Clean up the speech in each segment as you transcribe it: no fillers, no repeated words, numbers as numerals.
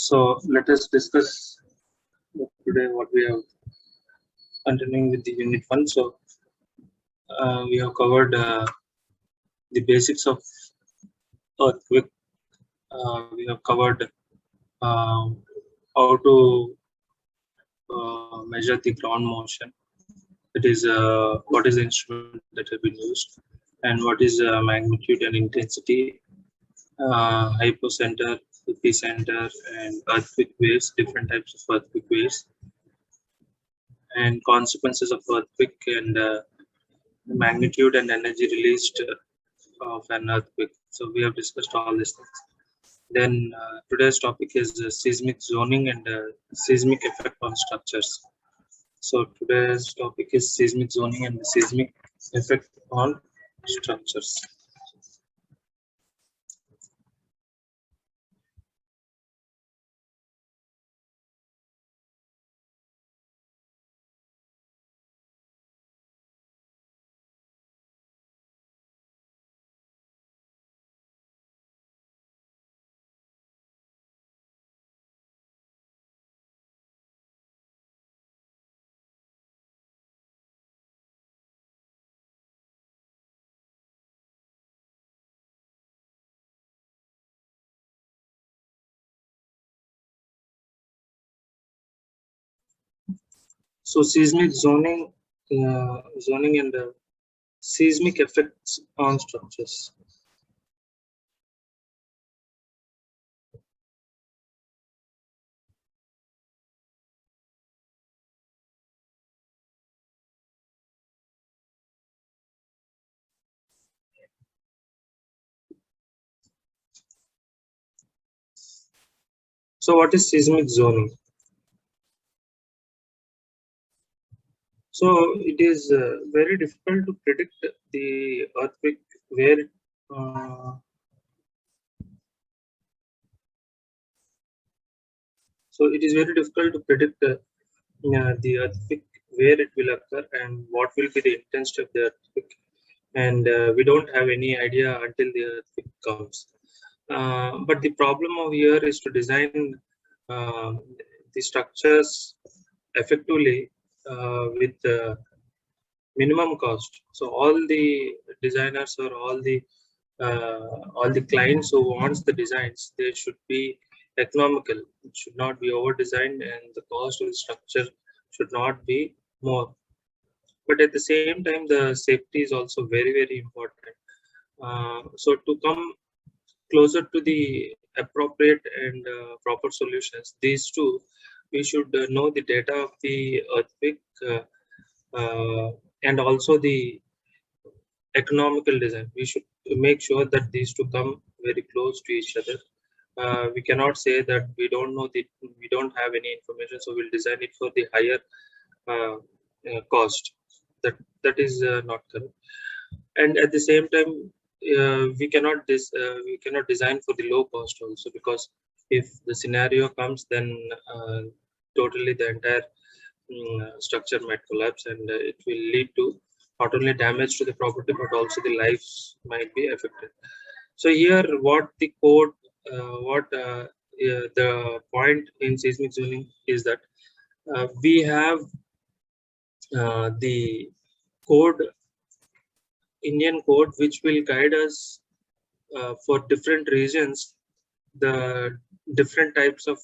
So let us discuss today what we have continuing with the unit 1. So we have covered the basics of earthquake. We have covered how to measure the ground motion. That is what is the instrument that have been used, and what is magnitude and intensity, hypocenter, epicenter, and earthquake waves, different types of earthquake waves, and consequences of earthquake, and the magnitude and energy released of an earthquake. So we have discussed all these things. Then today's topic is seismic zoning and seismic effect on structures. So today's topic is seismic zoning and the seismic effect on structures. So seismic zoning, zoning and seismic effects on structures. So what is seismic zoning? So it is very difficult to predict the earthquake where so it is very difficult to predict the earthquake where it will occur and what will be the intensity of the earthquake, and we don't have any idea until the earthquake comes. But the problem over here is to design the structures effectively with minimum cost. So all the designers or all the clients who wants the designs, they should be economical. It should not be over designed, and the cost of the structure should not be more. But at the same time, the safety is also very important. So to come closer to the appropriate and proper solutions, these two, we should know the data of the earthquake and also the economical design. We should make sure that these two come very close to each other. We cannot say that we don't have any information, so we'll design it for the higher cost. That is not correct. And at the same time, we cannot design for the low cost also, because if the scenario comes, then totally the entire structure might collapse, and it will lead to not only damage to the property but also the lives might be affected. So here, what the code, the point in seismic zoning is that we have the code, Indian code, which will guide us for different regions, the different types of,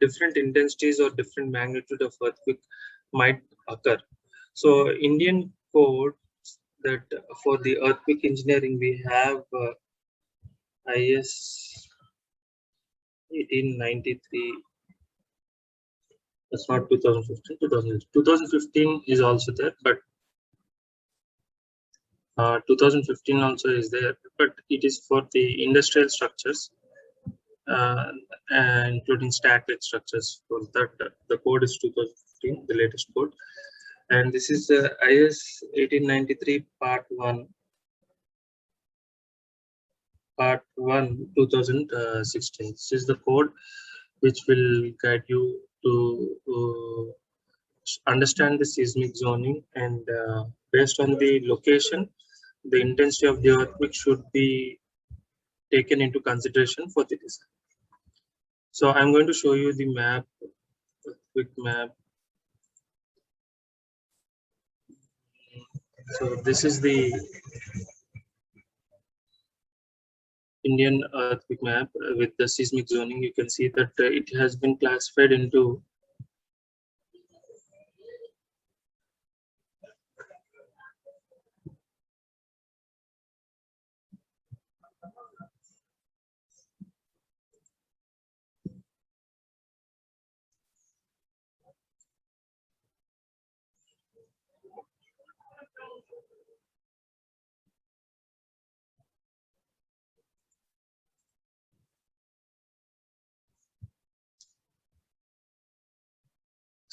different intensities or different magnitude of earthquake might occur. So Indian code, that for the earthquake engineering, we have IS 1893. That's not 2015. 2015 is also there, but 2015 also is there, but it is for the industrial structures, including stack-like structures. For that, the code is 2015, the latest code, and this is IS 1893 Part 1, 2016. This is the code which will guide you to understand the seismic zoning, and based on the location, the intensity of the earthquake should be taken into consideration for the design. So I'm going to show you the map, a quick map. So this is the Indian earthquake map with the seismic zoning. You can see that it has been classified into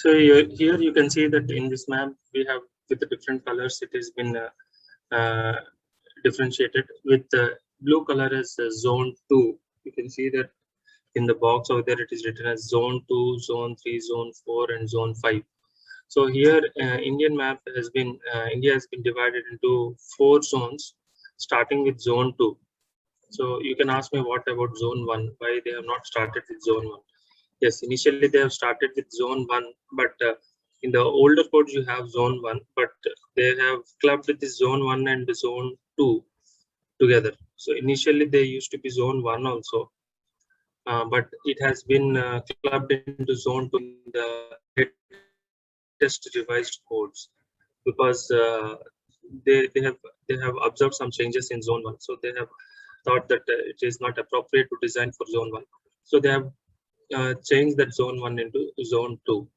so here you can see that in this map we have with the different colors it has been uh, differentiated with the blue color as zone 2. You can see that in the box over there it is written as zone 2, zone 3, zone 4 and zone 5. So here Indian map has been India has been divided into 4 zones starting with zone 2. So you can ask me what about zone 1, why they have not started with zone 1. Yes, initially they have started with zone 1, but in the older codes you have zone 1, but they have clubbed the zone 1 and the zone 2 together. So initially they used to be zone 1 also, but it has been clubbed into zone 2 in the latest revised codes because they have observed some changes in zone 1. So they have thought that it is not appropriate to design for zone 1. So they have changed that zone 1 into zone 2.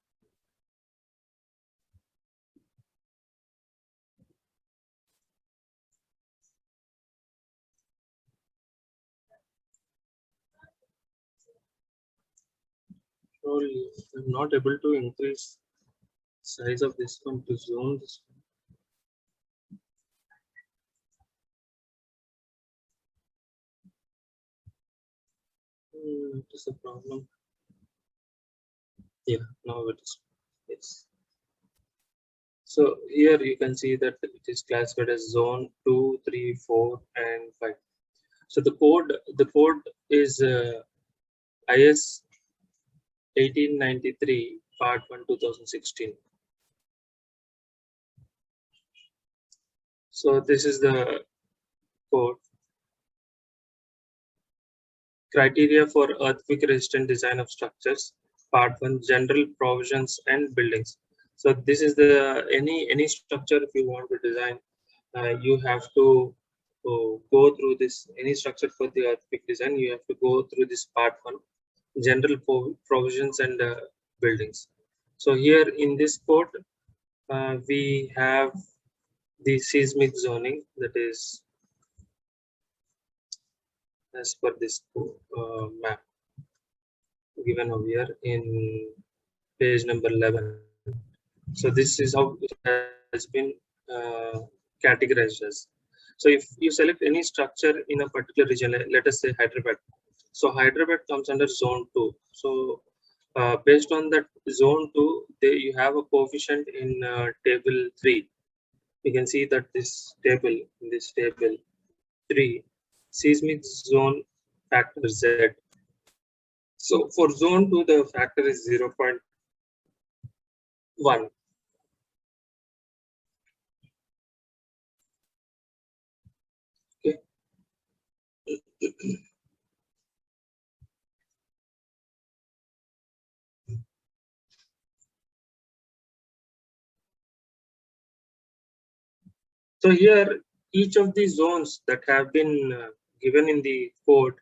Surely I'm not able to increase size of this one to zoom this one. It is a problem. Yeah, now it is. Yes. So here you can see that it is classified as zone 2, 3, 4, and 5. So the code is IS 1893 Part 1 2016. So this is the code. Criteria for earthquake resistant design of structures. Part 1, general provisions and buildings. So this is the any structure if you want to design, you have to go through this. Any structure for the earthquake design, you have to go through this part 1, general provisions and buildings. So here in this code, we have the seismic zoning, that is as per this map given over here in page number 11. So this is how it has been categorized as. So if you select any structure in a particular region, let us say Hyderabad. So Hyderabad comes under zone 2. So based on that zone 2, you have a coefficient in table 3. You can see that in this table 3, seismic zone factor Z. So for zone 2, the factor is 0.1. Okay. So here, each of the zones that have been given in the code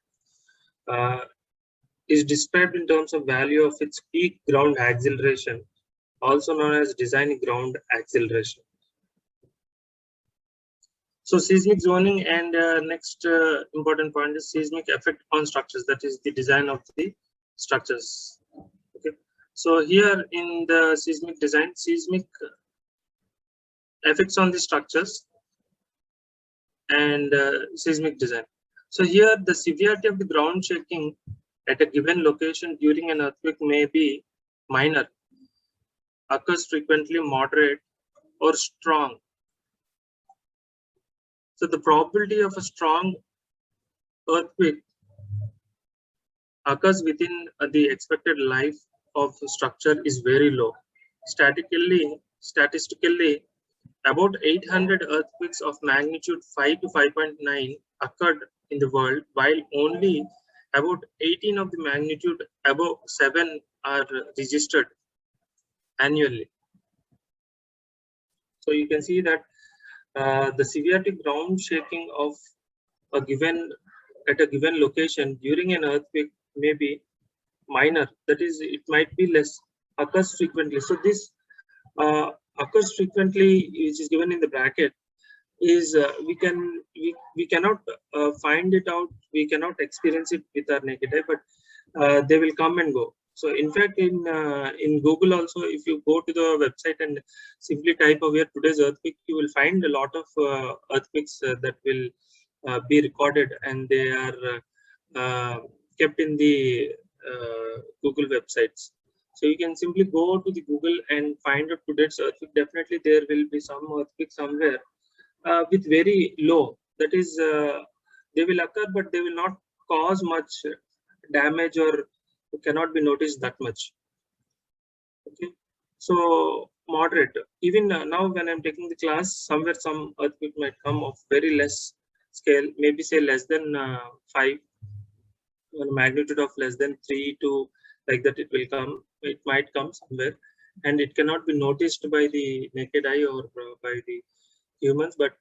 uh, is described in terms of value of its peak ground acceleration, also known as design ground acceleration. So seismic zoning and next important point is seismic effect on structures. That is the design of the structures. Okay. So here in the seismic design, seismic effects on the structures and seismic design. So here the severity of the ground shaking at a given location during an earthquake may be minor, occurs frequently, moderate, or strong. So the probability of a strong earthquake occurs within the expected life of the structure is very low. Statistically, about 800 earthquakes of magnitude 5 to 5.9 occurred in the world, while only about 18 of the magnitude above 7 are registered annually. So you can see that the severity ground shaking of a given at a given location during an earthquake may be minor, that is, it might be less, occurs frequently. So this occurs frequently, which is given in the bracket, is we cannot find it out, we cannot experience it with our naked eye, but they will come and go. So in fact, in Google also, if you go to the website and simply type over here today's earthquake, you will find a lot of earthquakes that will be recorded, and they are kept in the Google websites. So you can simply go to the Google and find out today's earthquake. Definitely there will be some earthquake somewhere with very low. That is, they will occur, but they will not cause much damage or cannot be noticed that much. Okay, so moderate. Even now, when I'm taking the class, somewhere some earthquake might come of very less scale, maybe say less than 5, on a magnitude of less than 3 to like that. It will come. It might come somewhere, and it cannot be noticed by the naked eye or by the humans, but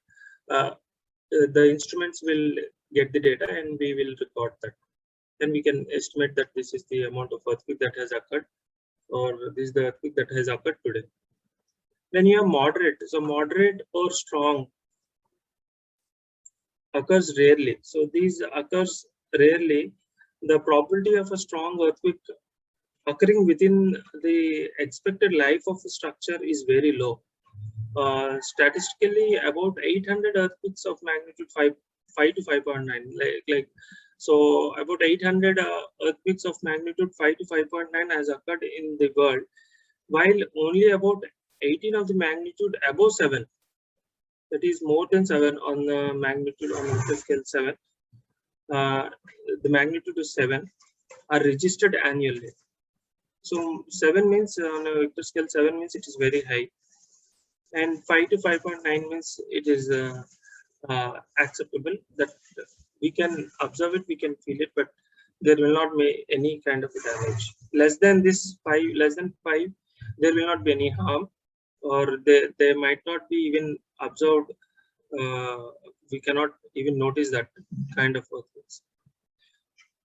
the instruments will get the data and we will record that. Then we can estimate that this is the amount of earthquake that has occurred, or this is the earthquake that has occurred today. Then you have moderate. So moderate or strong occurs rarely. So these occurs rarely. The probability of a strong earthquake occurring within the expected life of a structure is very low. Statistically, about 800 earthquakes of magnitude 5 to 5.9, so about 800 earthquakes of magnitude 5 to 5.9 has occurred in the world, while only about 18 of the magnitude above 7, that is more than 7 on the magnitude on the scale 7, the magnitude of 7 are registered annually. So 7 means on a Richter scale 7 means it is very high, and 5 to 5.9 means it is acceptable, that we can observe it, we can feel it, but there will not be any kind of damage. Less than 5, there will not be any harm, or they might not be even observed. We cannot even notice that kind of earthquakes.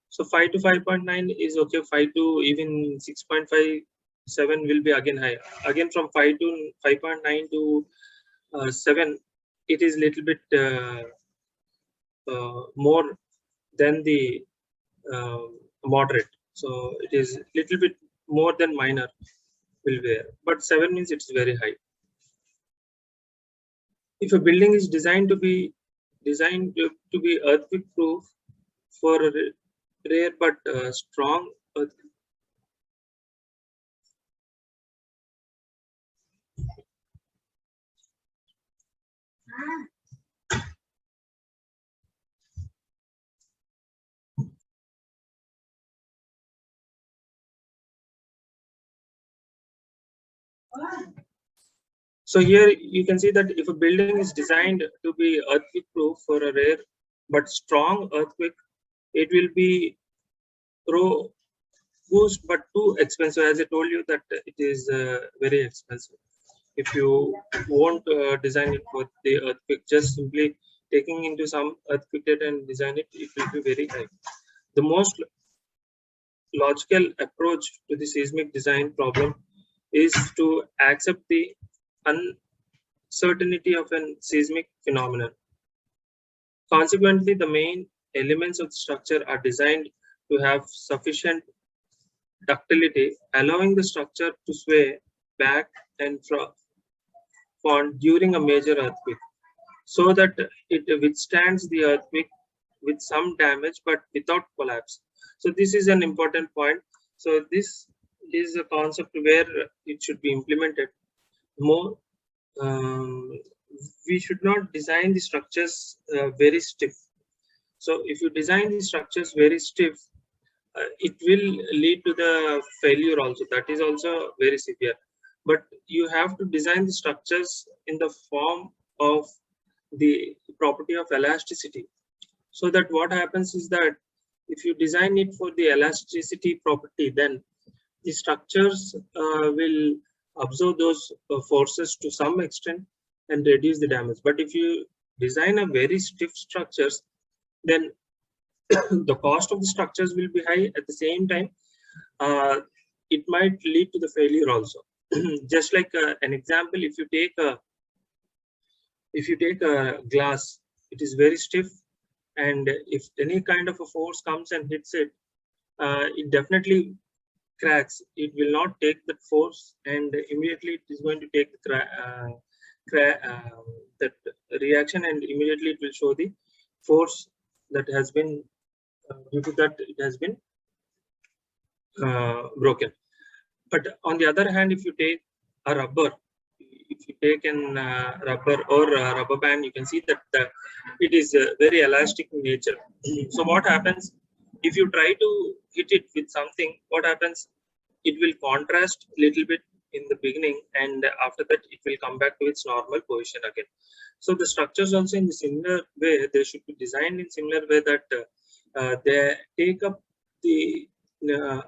So 5 to 5.9 is okay. 5 to even 6.57 will be again high. Again from 5 to 5.9 to 7, it is little bit more than the moderate. So it is little bit more than minor will be there, but 7 means it's very high. If a building is designed to be earthquake proof for a rare but strong earthquake. So here you can see that if a building is designed to be earthquake proof for a rare but strong earthquake, it will be robust but too expensive. As I told you that it is very expensive. If you won't design it for the earthquake, just simply taking into some earthquake data and design it, it will be very high. The most logical approach to the seismic design problem is to accept the uncertainty of a seismic phenomenon. Consequently, the main elements of the structure are designed to have sufficient ductility, allowing the structure to sway back and forth during a major earthquake, so that it withstands the earthquake with some damage but without collapse. So this is an important point. So this is a concept where it should be implemented more. We should not design the structures very stiff. So if you design the structures very stiff, it will lead to the failure also. That is also very severe. But you have to design the structures in the form of the property of elasticity, so that what happens is that if you design it for the elasticity property, then the structures will absorb those forces to some extent and reduce the damage. But if you design a very stiff structures, then the cost of the structures will be high. At the same time, it might lead to the failure also. Just like an example, if you take a glass, it is very stiff, and if any kind of a force comes and hits it, it definitely cracks. It will not take that force, and immediately it is going to take the that reaction, and immediately it will show the force that has been due to that it has been broken. But on the other hand, if you take a rubber, if you take an rubber or a rubber band, you can see that it is very elastic in nature. So what happens if you try to hit it with something? What happens? It will contrast a little bit in the beginning, and after that it will come back to its normal position again. So the structures also in the similar way, they should be designed in similar way that they take up the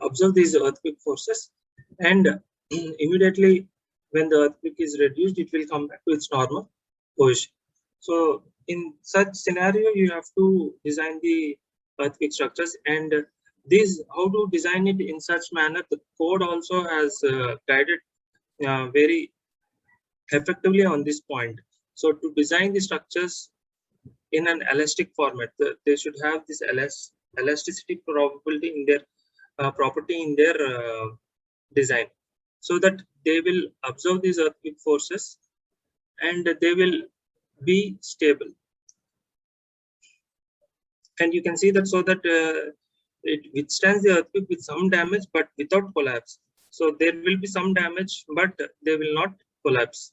observe these earthquake forces, and immediately when the earthquake is reduced, it will come back to its normal position. So in such scenario, you have to design the earthquake structures, and this how to design it in such manner. The code also has guided very effectively on this point. So to design the structures in an elastic format, they should have this elasticity probability in their property in their design, so that they will absorb these earthquake forces and they will be stable. And you can see that, so that it withstands the earthquake with some damage but without collapse. So there will be some damage, but they will not collapse.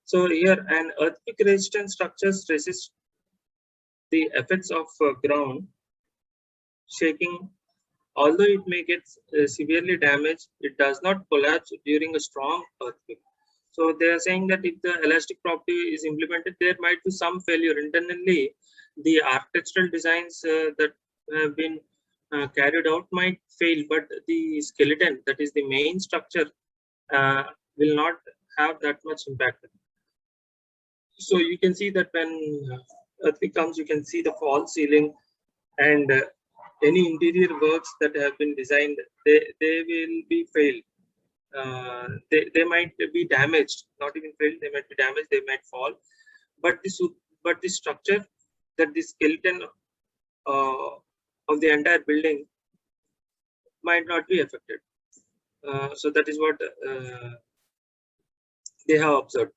So here, an earthquake resistant structures resist the effects of ground shaking. Although it may get severely damaged, it does not collapse during a strong earthquake. So they are saying that if the elastic property is implemented, there might be some failure internally. The architectural designs that have been carried out might fail, but the skeleton, that is the main structure, uh, will not have that much impact. So you can see that when earthquake comes, you can see the false ceiling, and any interior works that have been designed, they will be failed. They might be damaged, not even failed, they might be damaged, they might fall. But the structure, that the skeleton uh, of the entire building might not be affected. So that is what they have observed.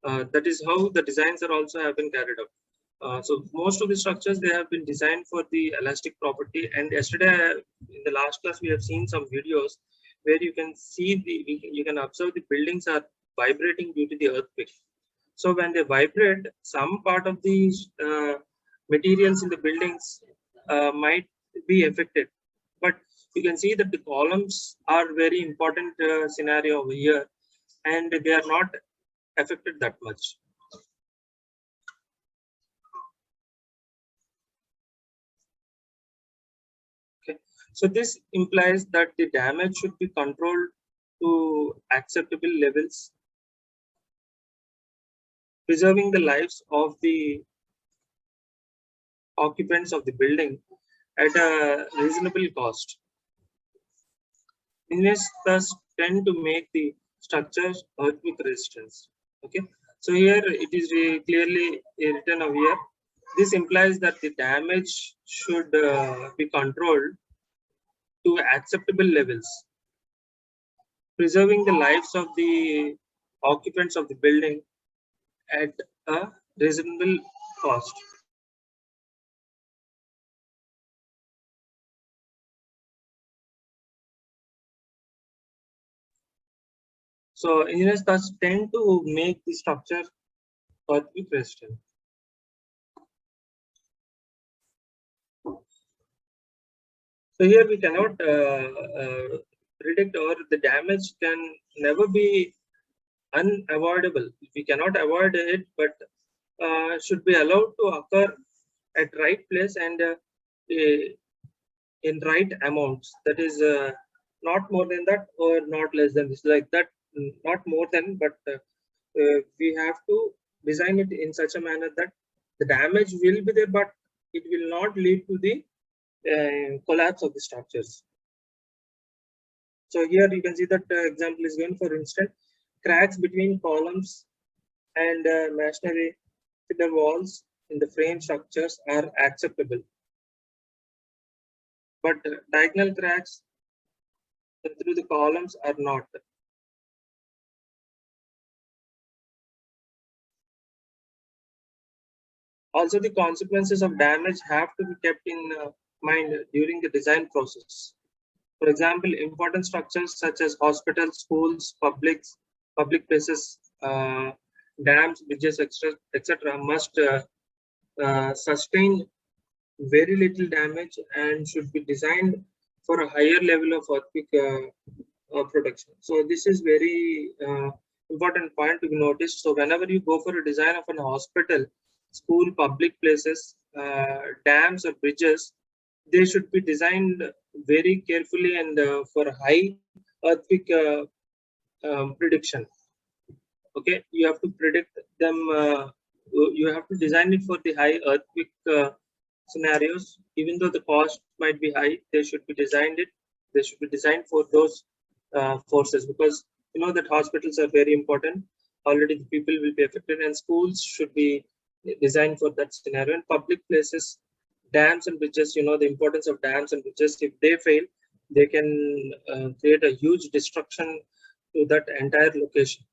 That is how the designs are also have been carried out. So most of the structures, they have been designed for the elastic property. And yesterday in the last class, we have seen some videos where you can see you can observe the buildings are vibrating due to the earthquake. So when they vibrate, some part of the materials in the buildings might be affected. But you can see that the columns are very important scenario over here, and they are not affected that much. Okay. So this implies that the damage should be controlled to acceptable levels, preserving the lives of the occupants of the building at a reasonable cost. Investors tend to make the structures earthquake resistance. Okay, so here it is clearly written over here. This implies that the damage should be controlled to acceptable levels, preserving the lives of the occupants of the building at a reasonable cost. So engineers thus tend to make the structure earthquake resistant. So here we cannot predict, or the damage can never be unavoidable. We cannot avoid it, but should be allowed to occur at right place and in right amounts. That is not more than that or not less than this. Like that, not more than, but we have to design it in such a manner that the damage will be there, but it will not lead to the collapse of the structures. So here you can see that example is given. For instance, cracks between columns and masonry pillar walls in the frame structures are acceptable, but diagonal cracks through the columns are not. Also, the consequences of damage have to be kept in mind during the design process. For example, important structures such as hospitals, schools, public places, dams, bridges, etc., must sustain very little damage and should be designed for a higher level of earthquake protection. So this is very important point to be noticed. So whenever you go for a design of an hospital, school, public places, dams or bridges, they should be designed very carefully and for high earthquake prediction. Okay, you have to predict them. You have to design it for the high earthquake scenarios. Even though the cost might be high, they should be designed it. They should be designed for those forces, because you know that hospitals are very important. Already the people will be affected, and schools should be designed for that scenario. And public places, dams and bridges. You know the importance of dams and bridges. If they fail, they can create a huge destruction to that entire location.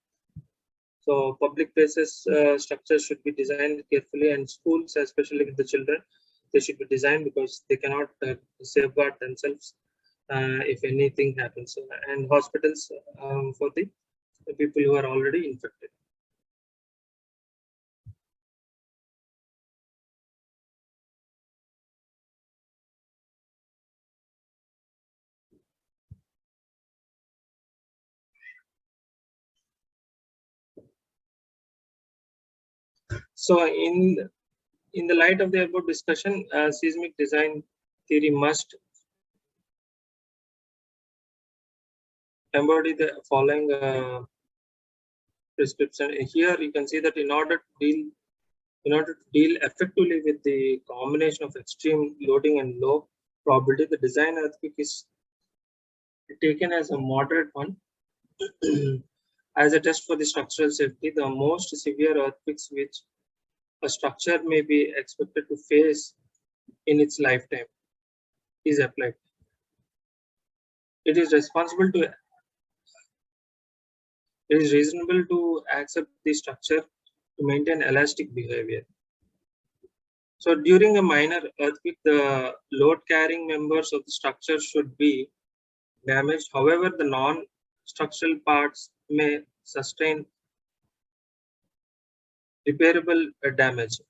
So public places structures should be designed carefully, and schools, especially with the children, they should be designed because they cannot safeguard themselves if anything happens. And hospitals for the people who are already infected. So in the light of the above discussion, seismic design theory must embody the following prescription. Here you can see that in order to deal effectively with the combination of extreme loading and low probability, the design earthquake is taken as a moderate one. As a test for the structural safety, the most severe earthquakes which a structure may be expected to face in its lifetime is applied. It is reasonable to accept the structure to maintain elastic behavior. So during a minor earthquake, the load carrying members of the structure should be damaged. However, the non-structural parts may sustain repairable damage.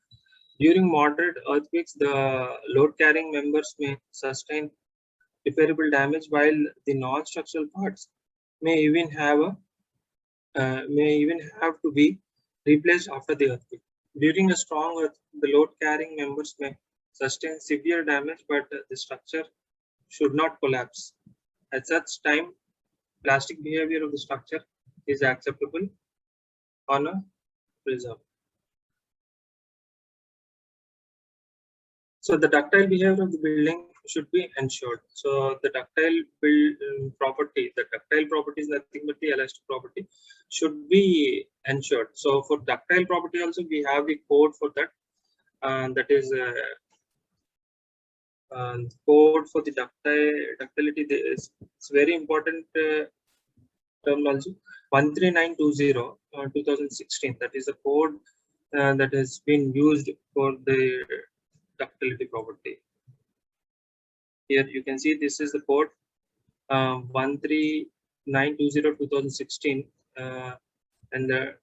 During moderate earthquakes, the load-carrying members may sustain repairable damage, while the non-structural parts may even have to be replaced after the earthquake. During a strong earthquake, the load-carrying members may sustain severe damage, but the structure should not collapse. At such time, plastic behavior of the structure is acceptable on a prism. So the ductile behavior of the building should be ensured. So the ductile property, the ductile property is nothing but the elastic property, should be ensured. So for ductile property also we have the code for that. That is code for the ductility. It's very important terminology. 13920 2016. That is a code that has been used for the ductility property. Here you can see this is the code 13920 2016, and the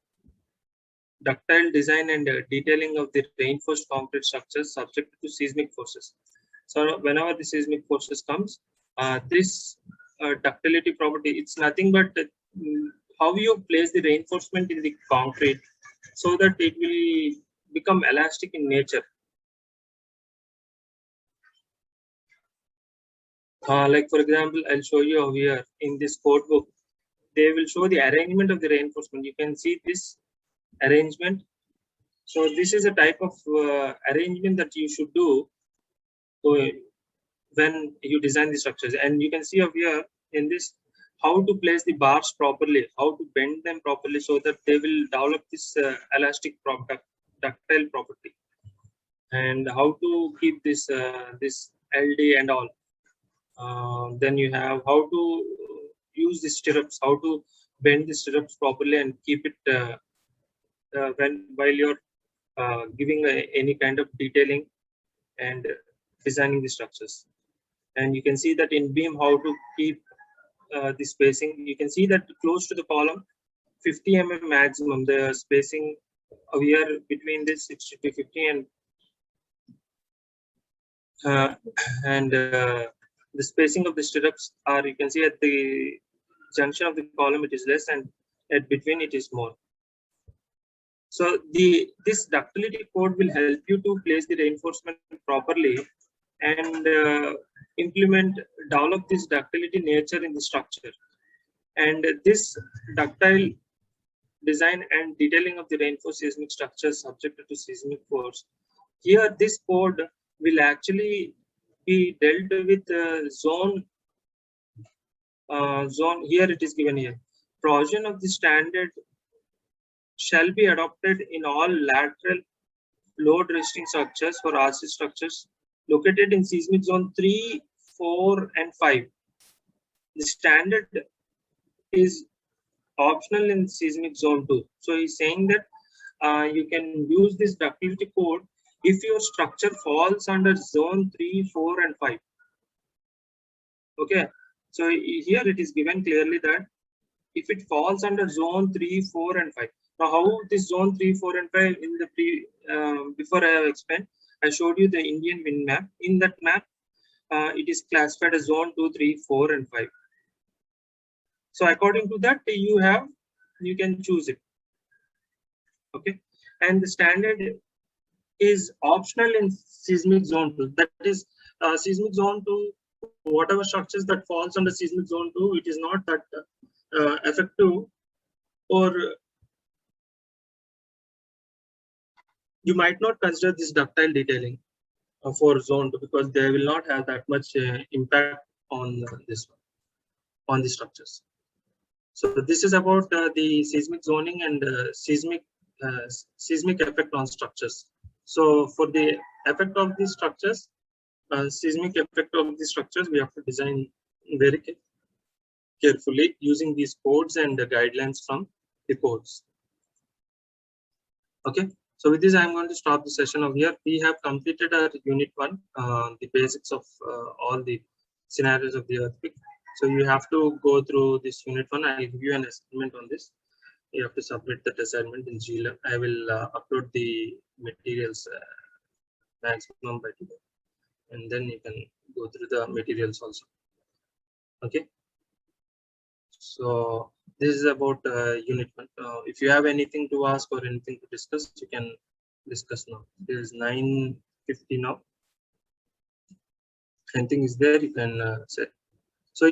ductile design and detailing of the reinforced concrete structures subject to seismic forces. So whenever the seismic forces comes, this ductility property, it's nothing but how you place the reinforcement in the concrete so that it will become elastic in nature. Like for example, I'll show you over here in this code book. They will show the arrangement of the reinforcement. You can see this arrangement. So this is a type of arrangement that you should do when you design the structures. And you can see over here in this how to place the bars properly, how to bend them properly so that they will develop this elastic ductile property, and how to keep this this LD and all. Then you have how to use the stirrups, how to bend the stirrups properly and keep it while you're giving any kind of detailing and designing the structures. And you can see that in beam how to keep the spacing. You can see that close to the column 50 mm maximum, the spacing here between this 60 to 50, and the spacing of the stirrups are, you can see at the junction of the column it is less, and at between it is more. So this ductility code will help you to place the reinforcement properly and develop this ductility nature in the structure. And this ductile design and detailing of the reinforced seismic structures subjected to seismic force. Here, this code will actually be dealt with zone. Here it is given here. Provision of the standard shall be adopted in all lateral load resisting structures for RC structures located in seismic zone 3, 4, and 5. The standard is optional in seismic zone 2. So he's saying that you can use this ductility code if your structure falls under zone 3, 4, and 5. Okay, so here it is given clearly that if it falls under zone 3, 4, and 5. Now, how this zone 3, 4, and 5 in the before I have explained, I showed you the Indian wind map. In that map, it is classified as zone 2, 3, 4, and 5. So according to that, you can choose it. Okay, and the standard is optional in seismic zone 2. That is seismic zone 2. Whatever structures that falls under seismic zone 2, it is not that effective, or you might not consider this ductile detailing for zone 2 because they will not have that much impact on this one, on the structures. So this is about the seismic zoning and seismic effect on structures. So for the effect of these structures, seismic effect of the structures, we have to design very carefully using these codes and the guidelines from the codes. Okay, so with this I'm going to stop the session over here. We have completed our unit 1, the basics of all the scenarios of the earthquake. So you have to go through this unit 1. I'll give you an assignment on this. You have to submit that assignment in GLab. I will upload the materials maximum by today, and then you can go through the materials also. Okay, so this is about unit 1. If you have anything to ask or anything to discuss, you can discuss now. It is 9:50 now. Anything is there, you can say.